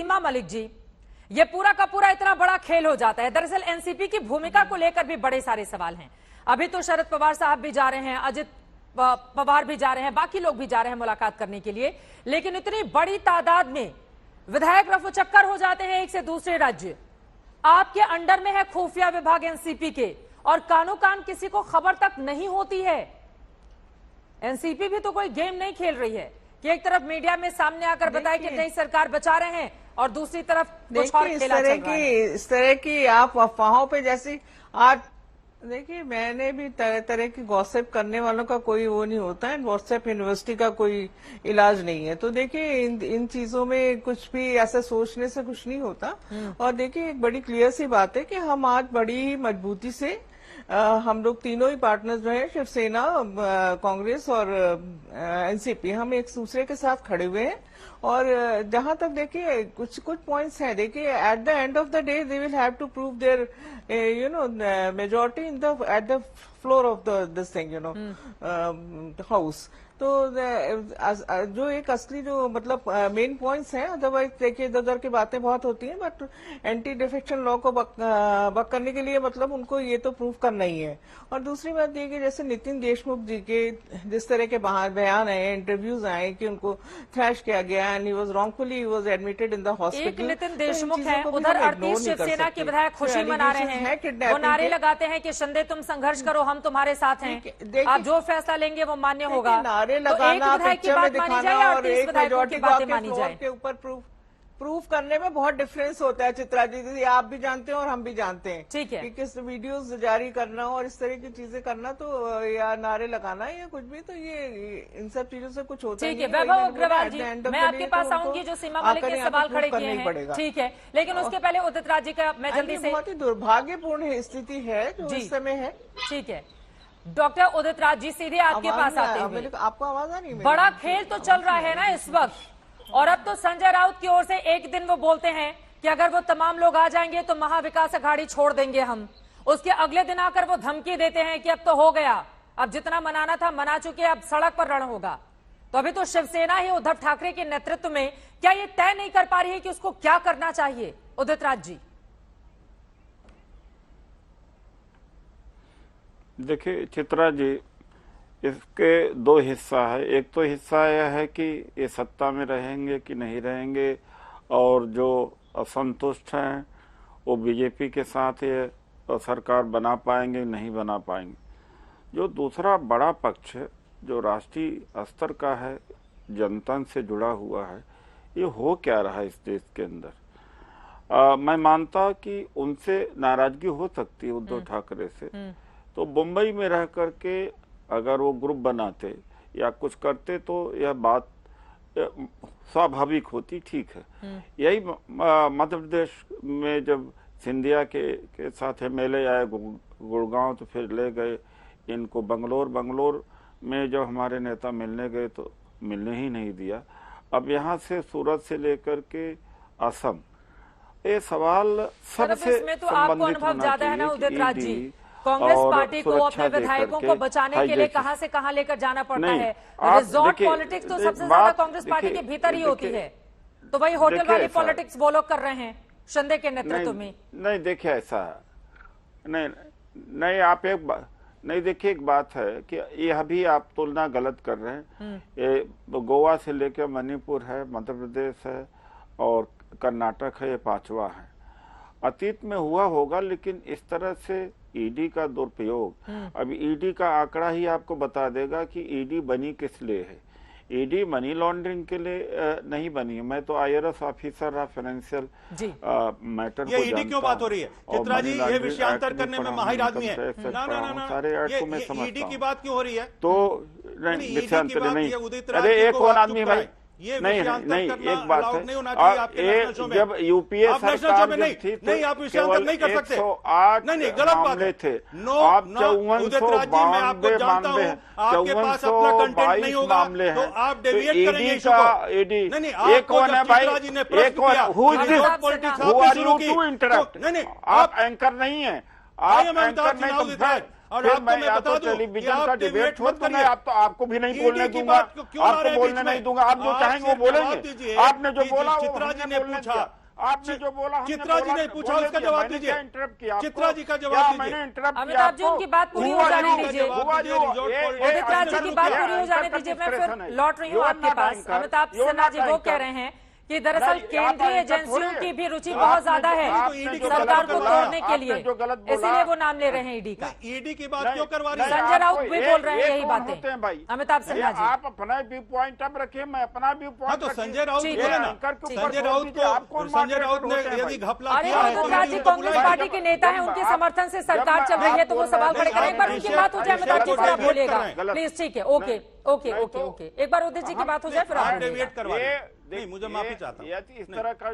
सीमा मलिक जी, ये पूरा का पूरा इतना बड़ा खेल हो जाता है। दरअसल एनसीपी की भूमिका को लेकर भी बड़े सारे सवाल हैं। अभी तो शरद पवार साहब भी जा रहे हैं, अजित पवार भी जा रहे हैं, बाकी लोग भी जा रहे हैं मुलाकात करने के लिए, लेकिन इतनी बड़ी तादाद में विधायक रफू चक्कर हो जाते हैं एक से दूसरे राज्य। आपके अंडर में है खुफिया विभाग एनसीपी के, और कानो कान किसी को खबर तक नहीं होती है। एनसीपी भी तो कोई गेम नहीं खेल रही है कि एक तरफ मीडिया में सामने आकर बताए कि नहीं सरकार बचा रहे हैं, और दूसरी तरफ कुछ और खेला चल रहा है। इस तरह की आप अफवाहों पे जैसी आज देखिए, मैंने भी तरह तरह की गॉसिप करने वालों का कोई वो नहीं होता है, व्हाट्सएप यूनिवर्सिटी का कोई इलाज नहीं है। तो देखिए इन चीजों में कुछ भी ऐसा सोचने से कुछ नहीं होता। और देखिए एक बड़ी क्लियर सी बात है कि हम आज बड़ी ही मजबूती से हम लोग तीनों ही पार्टनर्स जो है, शिवसेना, कांग्रेस और एनसीपी, हम एक दूसरे के साथ खड़े हुए हैं। और जहां तक देखिए कुछ पॉइंट्स हैं, देखिए at the end of the day they will have to prove their majority in the at the floor of this thing house. तो जो एक असली जो मतलब मेन पॉइंट्स हैं, अदरवाइज देखिए इधर उधर की बातें बहुत होती हैं, बट एंटी डिफेक्शन लॉ को बक करने के लिए मतलब उनको ये तो प्रूव करना ही है। और दूसरी बात ये कि जैसे नितिन देशमुख जी के जिस तरह के बाहर बयान आए, इंटरव्यूज आए कि उनको थ्रैश किया गया and he was wrongfully he was admitted in the hospital. एक नितिन देशमुख है, उधर 38 शिवसेना के विधायक खुशी मना रहे हैं, वो नारे लगाते हैं कि शिंदे तुम संघर्ष करो, हम तुम्हारे साथ हैं, आप जो फैसला लेंगे वो मान्य होगा। नारे लगाना, पिक्चर में दिखाना और एक मेजॉरिटी के ऊपर प्रूफ करने में बहुत डिफरेंस होता है। चित्रा जी, आप भी जानते हैं और हम भी जानते हैं, ठीक है, कि किस वीडियोस जारी करना और इस तरह की चीजें करना, तो या नारे लगाना या कुछ भी, तो ये इन सब चीजों से कुछ होता है। ठीक है वैभव अग्रवाल जी, मैं आपके पास आऊंगी जो सीमा मलिक ने सवाल खड़े किए हैं, ठीक है, लेकिन उसके पहले उदित राज जी का मैं जल्दी से। बहुत ही दुर्भाग्यपूर्ण स्थिति है जो इस समय है। ठीक है डॉक्टर उदित राज जी, सीधे आपके पास आते हैं। आपको आवाज आ रही है? बड़ा खेल तो चल रहा है ना इस वक्त, और अब तो संजय राउत की ओर से एक दिन वो बोलते हैं कि अगर वो तमाम लोग आ जाएंगे तो महाविकास अघाड़ी छोड़ देंगे हम। उसके अगले दिन आकर वो धमकी देते हैं कि अब तो हो गया, अब जितना मनाना था मना चुके, अब सड़क पर रण होगा। तो अभी तो शिवसेना ही उद्धव ठाकरे के नेतृत्व में क्या ये तय नहीं कर पा रही है कि उसको क्या करना चाहिए? उदित राज जी, देखिए चित्रा जी, इसके दो हिस्सा है। एक तो हिस्सा यह है कि ये सत्ता में रहेंगे कि नहीं रहेंगे, और जो असंतुष्ट हैं वो बीजेपी के साथ ये सरकार बना पाएंगे नहीं बना पाएंगे। जो दूसरा बड़ा पक्ष है जो राष्ट्रीय स्तर का है, जनता से जुड़ा हुआ है, ये हो क्या रहा है इस देश के अंदर। मैं मानता कि उनसे नाराजगी हो सकती है उद्धव ठाकरे से, तो मुंबई में रह करके अगर वो ग्रुप बनाते या कुछ करते तो यह बात स्वाभाविक होती, ठीक है। यही मध्य प्रदेश में जब सिंधिया के साथ एमएलए आए गुड़गांव, तो फिर ले गए इनको बंगलोर में जब हमारे नेता मिलने गए तो मिलने ही नहीं दिया। अब यहाँ से सूरत से लेकर के असम, ये सवाल सबसे इसमें तो आपको अनुभव ज्यादा है ना उदित राज जी। कांग्रेस पार्टी को अपने विधायकों को बचाने के लिए कहां से कहां लेकर जाना पड़ता है। रिजॉर्ट पॉलिटिक्स तो सबसे ज्यादा कांग्रेस पार्टी के भीतर ही होती है, तो वही होटल वाली पॉलिटिक्स वो लोग कर रहे हैं शिंदे के नेतृत्व में। नहीं देखिए ऐसा नहीं, आप नहीं देखिए, एक बात है कि यह भी आप तुलना गलत कर रहे हैं। ये गोवा से लेकर मणिपुर है, मध्य प्रदेश है और कर्नाटक है, ये पांचवा है। अतीत में हुआ होगा, लेकिन इस तरह से ईडी का दुरुपयोग, अब ईडी का आंकड़ा ही आपको बता देगा कि ईडी बनी किस लिए है। ईडी मनी लॉन्ड्रिंग के लिए नहीं बनी है। मैं तो आईआरएस ऑफिसर रहा, फाइनेंशियल मैटर को ईडी क्यों बात हो रही है चित्रा जी? ये विषयांतर करने में माहिर आदमी है। ना, सारे एक्ट को मैं समझता हूं। ईडी की बात क्यों हो रही है? तो नहीं विषयांतर नहीं, अरे एक कौन आदमी भाई, नहीं, एक बात है, जब यूपीए सरकार नहीं आप विषयांतर नहीं कर सकते। 108 नहीं गलत मामले थे, आप 5492 आपके पास अपना कंटेंट नहीं होगा तो आप डेविएट करेंगे इशू को। नहीं एक कौन है भाई, एक कौन, who is this, who are you to interrupt? नहीं आप एंकर नहीं है, आप एंकर नहीं, और फिर आपको मैं या बता तो दूं टेलीविजन कि का आप डिबेट डिबेट मत मत करिए, करिए। आप तो आपको भी नहीं ईडी बोलने की दूंगा, बात क्यों ला रहे आपको हैं बोलने बीच नहीं में? दूंगा। आप जो आप चाहेंगे वो सिर्फ जवाब बोलेंगे। दीजिए आपने जो कि बोला वो चित्रा जी हमने ने बोलने पूछा। दिया। आपने जो बोला हमने चित्रा जी ने पूछा, उसका जवाब दीजिए। इंटरप्ट किया आपको? चित्रा जी का जवाब क्या दीजिए। मैंने इंटरप्ट किया अमिताभ जी, आपको? उनकी बात पूरी हुआ हो जाने जो- दीजिए। हुआ जो- उदित राज जी की बात पूरी हो जाने दीजिए। मैं फिर लौट रही हूँ आपके पास। अमिताभ सिन्हा जी वो कह रहे हैं कि दरअसल केंद्रीय एजेंसियों की भी रुचि बहुत ज्यादा है सरकार को तोड़ने के लिए, इसीलिए वो नाम ले रहे हैं ईडी का। ईडी की बात क्यों करवा रही है? संजय राउत भी बोल रहे हैं यही बातें। भाई अमिताभ सिन्हा जी, आप अपना व्यू पॉइंट अब रखिए, मैं अपना व्यू हाँ, पॉइंट। तो संजय राउत ठीक बोले है, ना। ठीक है। संजय राउत ने यदि घपला अरे किया है उदित राज जी कांग्रेस पार्टी के नेता हैं, उनके समर्थन से सरकार चल रही है तो वो सवाल खड़े करें। एक बार उनकी बात हो जाए अमिताभ जी, फिर आप बोलिएगा प्लीज। ठीक है, ओके ओके ओके ओके, एक बार उदित जी की बात हो जाए फिर आप बोलिएगा। डेविएट करवा रहे हैं। नहीं, मुझे माफी चाहता हूं। इस तरह का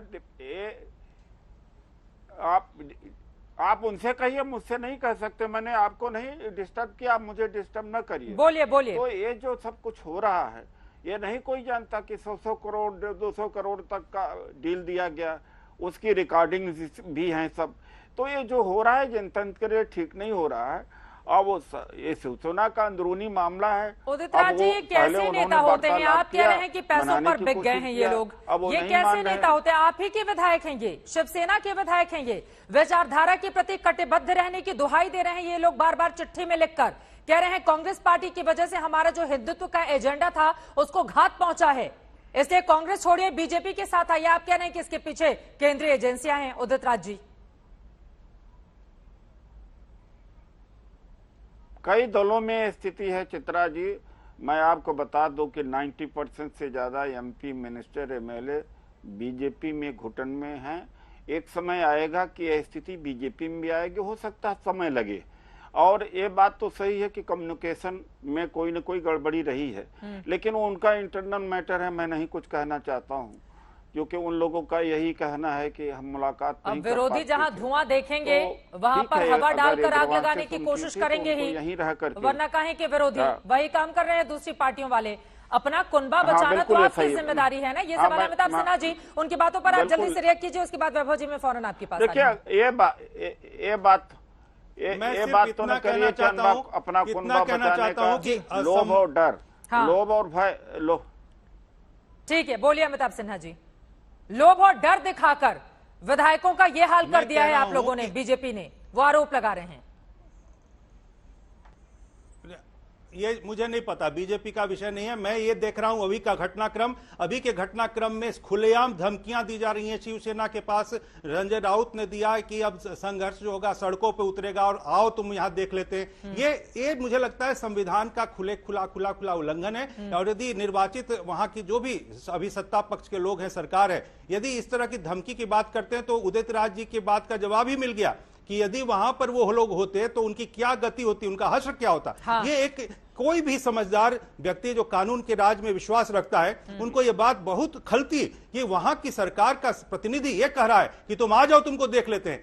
आप उनसे कहिए, मुझसे नहीं कह सकते। मैंने आपको नहीं डिस्टर्ब किया, आप मुझे डिस्टर्ब न करिए। बोलिए बोलिए। तो ये जो सब कुछ हो रहा है, ये नहीं कोई जानता कि 100 करोड़ 200 करोड़ तक का डील दिया गया, उसकी रिकॉर्डिंग भी है सब। तो ये जो हो रहा है जनतंत्र के लिए ठीक नहीं हो रहा है। अब ये शिवसेना का अंदरूनी मामला है। उदित राज जी, ये कैसे नेता होते हैं? आप कह रहे हैं कि पैसों पर बिक गए हैं ये लोग, ये कैसे नेता होते हैं? आप ही के विधायक हैं ये, शिवसेना के विधायक हैं ये, विचारधारा के प्रति कटिबद्ध रहने की दुहाई दे रहे हैं ये लोग बार बार चिट्ठी में लिखकर। कह रहे हैं कांग्रेस पार्टी की वजह से हमारा जो हिंदुत्व का एजेंडा था उसको घात पहुंचा है, इसलिए कांग्रेस छोड़िए बीजेपी के साथ आइए। आप कह रहे हैं कि इसके पीछे केंद्रीय एजेंसियां हैं। उदित राज जी, कई दलों में स्थिति है चित्रा जी। मैं आपको बता दूं कि 90% से ज्यादा एमपी मिनिस्टर एमएलए बीजेपी में घुटन में हैं। एक समय आएगा कि यह स्थिति बीजेपी में भी आएगी, हो सकता है समय लगे। और ये बात तो सही है कि कम्युनिकेशन में कोई न कोई गड़बड़ी रही है, लेकिन वो उनका इंटरनल मैटर है, मैं नहीं कुछ कहना चाहता हूँ, क्योंकि उन लोगों का यही कहना है कि हम मुलाकात नहीं कर विरोधी पाते जहां थे। धुआं देखेंगे तो वहां ठीक पर है, हवा अगर डालकर आग एग्रवाल लगाने से की सुनती कोशिश थी तो करेंगे उनको ही, यहीं रह करके। वरना कहें कि विरोधी हाँ। वही काम कर रहे हैं दूसरी पार्टियों वाले। अपना कुनबा बचाना तो बिल्कुल आपकी ऐसा ही। जिम्मेदारी है ना। ये हाँ, सवाल अमिताभ सिन्हा जी, उनकी बातों पर आप बिल्कुल। जल्दी से रिएक्ट कीजिए, उसके बाद वैभव जी में फौरन आपके पास देखिए ये बात मैं ये सिर्फ बात तो इतना न कहना करिए कि चाहता हूं, अपना इतना कुनबा कहना बचाने चाहता हूं कि का लोभ और डर, हाँ। लोभ और भय, ठीक है, बोलिए अमिताभ सिन्हा जी। लोभ और डर दिखाकर विधायकों का ये हाल कर दिया है आप लोगों ने, बीजेपी ने, वो आरोप लगा रहे हैं। ये मुझे नहीं पता, बीजेपी का विषय नहीं है। मैं ये देख रहा हूं अभी का घटनाक्रम। अभी के घटनाक्रम में खुलेआम धमकियां दी जा रही हैं शिवसेना के पास। संजय राउत ने दिया है कि अब संघर्ष जो होगा सड़कों पे उतरेगा और आओ तुम यहां देख लेते हैं। ये मुझे लगता है संविधान का खुला उल्लंघन है। और यदि निर्वाचित वहां की जो भी अभी सत्ता पक्ष के लोग हैं, सरकार है, यदि इस तरह की धमकी की बात करते हैं तो उदित राज जी की बात का जवाब ही मिल गया कि यदि वहां पर वो लोग होते तो उनकी क्या गति होती, उनका हश्र क्या होता। हाँ। ये एक कोई भी समझदार व्यक्ति जो कानून के राज में विश्वास रखता है, उनको ये बात बहुत खलती कि वहां की सरकार का प्रतिनिधि ये कह रहा है कि तुम आ जाओ, तुमको देख लेते हैं।